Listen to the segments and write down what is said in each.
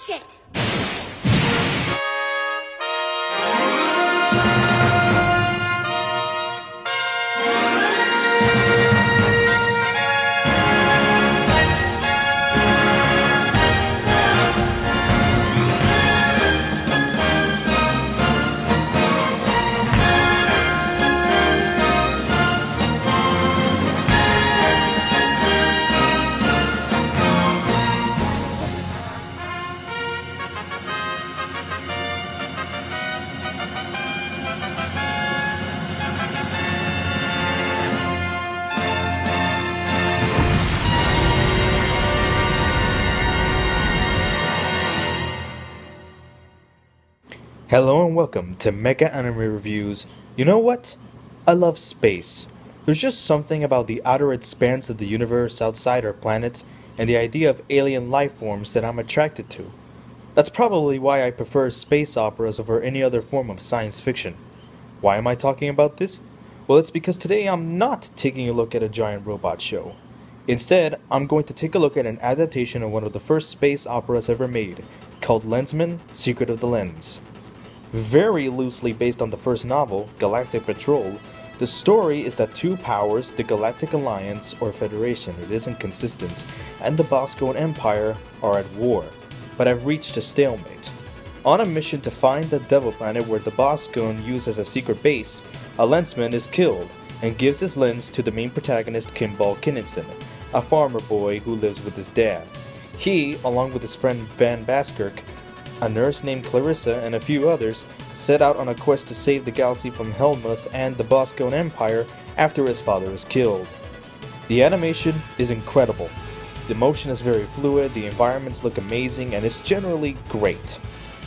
Watch it! Hello and welcome to Mecha Anime Reviews. You know what? I love space. There's just something about the outer expanse of the universe outside our planet and the idea of alien life forms that I'm attracted to. That's probably why I prefer space operas over any other form of science fiction. Why am I talking about this? Well, it's because today I'm not taking a look at a giant robot show. Instead, I'm going to take a look at an adaptation of one of the first space operas ever made, called Lensmen, Secret of the Lens. Very loosely based on the first novel, Galactic Patrol, the story is that two powers, the Galactic Alliance or Federation, it isn't consistent, and the Bosco Empire are at war, but have reached a stalemate. On a mission to find the Devil Planet where the Bosco used as a secret base, a lensman is killed and gives his lens to the main protagonist Kimball Kinninson, a farmer boy who lives with his dad. He, along with his friend Van Baskirk, a nurse named Clarissa, and a few others, set out on a quest to save the galaxy from Helmuth and the Bosco Empire after his father is killed. The animation is incredible. The motion is very fluid, the environments look amazing, and it's generally great.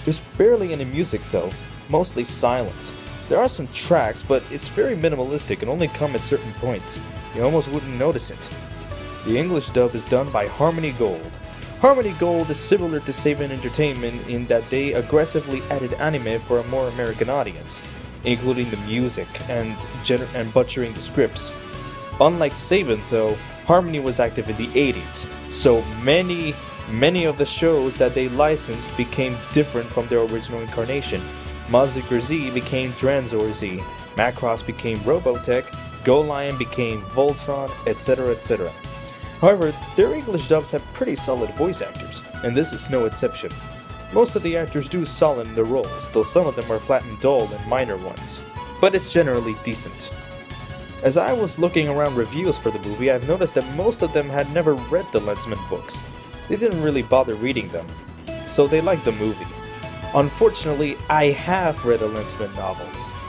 There's barely any music though, mostly silent. There are some tracks, but it's very minimalistic and only come at certain points. You almost wouldn't notice it. The English dub is done by Harmony Gold. Harmony Gold is similar to Saban Entertainment in that they aggressively added anime for a more American audience, including the music and butchering the scripts. Unlike Saban though, Harmony was active in the 80s, so many of the shows that they licensed became different from their original incarnation. Mazinger Z became Dranzor Z, Macross became Robotech, Go Lion became Voltron, etc. etc. However, their English dubs have pretty solid voice actors, and this is no exception. Most of the actors do solid in their roles, though some of them are flat and dull in minor ones, but it's generally decent. As I was looking around reviews for the movie, I've noticed that most of them had never read the Lensmen books. They didn't really bother reading them, so they liked the movie. Unfortunately, I have read a Lensmen novel.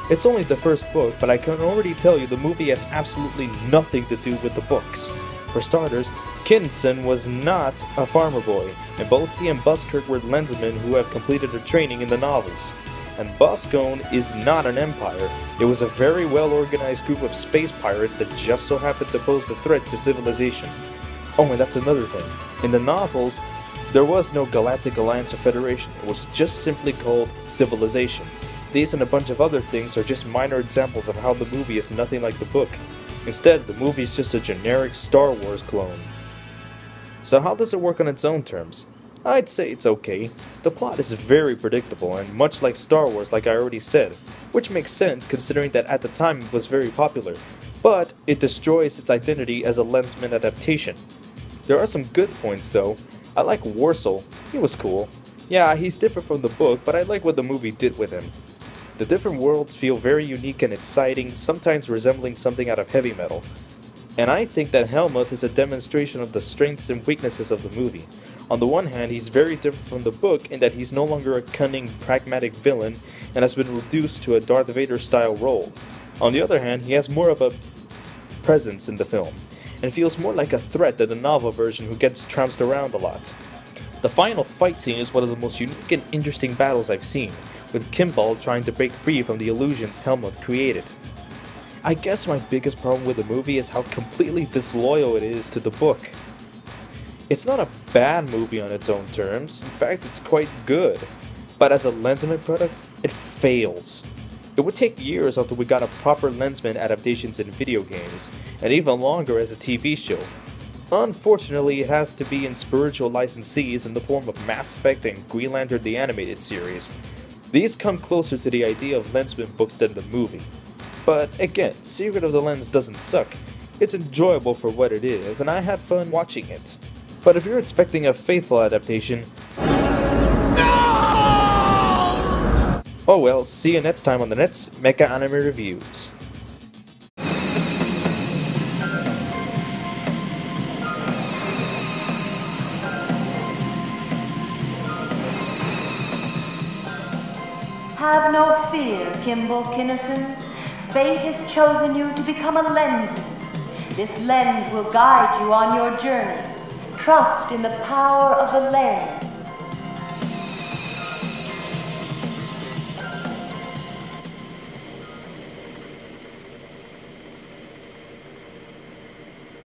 It's only the first book, but I can already tell you the movie has absolutely nothing to do with the books. For starters, Kinson was not a farmer boy, and both he and Buskirk were lensmen who have completed their training in the novels. And Boscone is not an empire, it was a very well organized group of space pirates that just so happened to pose a threat to civilization. Oh, and that's another thing. In the novels, there was no Galactic Alliance or Federation, it was just simply called Civilization. These and a bunch of other things are just minor examples of how the movie is nothing like the book. Instead, the movie is just a generic Star Wars clone. So how does it work on its own terms? I'd say it's okay. The plot is very predictable and much like Star Wars, like I already said, which makes sense considering that at the time it was very popular, but it destroys its identity as a Lensman adaptation. There are some good points though. I like Warsaw, he was cool. Yeah, he's different from the book, but I like what the movie did with him. The different worlds feel very unique and exciting, sometimes resembling something out of heavy metal. And I think that Helmuth is a demonstration of the strengths and weaknesses of the movie. On the one hand, he's very different from the book in that he's no longer a cunning, pragmatic villain and has been reduced to a Darth Vader-style role. On the other hand, he has more of a presence in the film, and feels more like a threat than the novel version who gets trounced around a lot. The final fight scene is one of the most unique and interesting battles I've seen, with Kimball trying to break free from the illusions Helmuth created. I guess my biggest problem with the movie is how completely disloyal it is to the book. It's not a bad movie on its own terms, in fact it's quite good, but as a Lensman product, it fails. It would take years until we got a proper Lensman adaptations in video games, and even longer as a TV show. Unfortunately, it has to be in spiritual licensees in the form of Mass Effect and Green Lantern the Animated Series. These come closer to the idea of Lensmen books than the movie. But again, Secret of the Lens doesn't suck. It's enjoyable for what it is, and I had fun watching it. But if you're expecting a faithful adaptation, oh well, see you next time on the next Mecha Anime Reviews. Have no fear, Kimball Kinnison. Fate has chosen you to become a Lensman. This lens will guide you on your journey. Trust in the power of the lens.